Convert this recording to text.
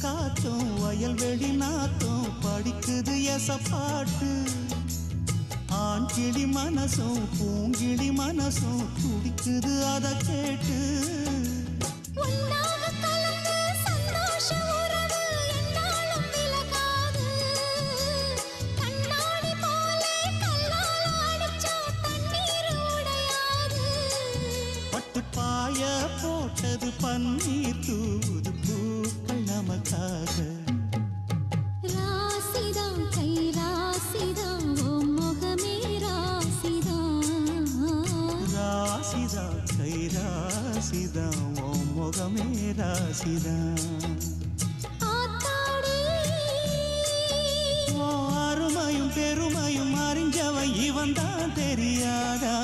காத்தும் வயல்வெளி நாத்தும் படிக்குது எசப்பாட்டு ஆண்கிளி மனசும் பூங்கிளி மனசும் துடிக்குது அத கேட்டு பாய போட்டது பன்னீர் தூது பூக்கள் நமக்காக ராசிதான் கை ராசிதான் ஓ முகமே ராசிதான் ராசிதான் கை ராசிதான் ஓ முகமே ராசிதான் அருமையும் பெருமையும் அறிஞ்சவன் இவன் தான் தெரியாதா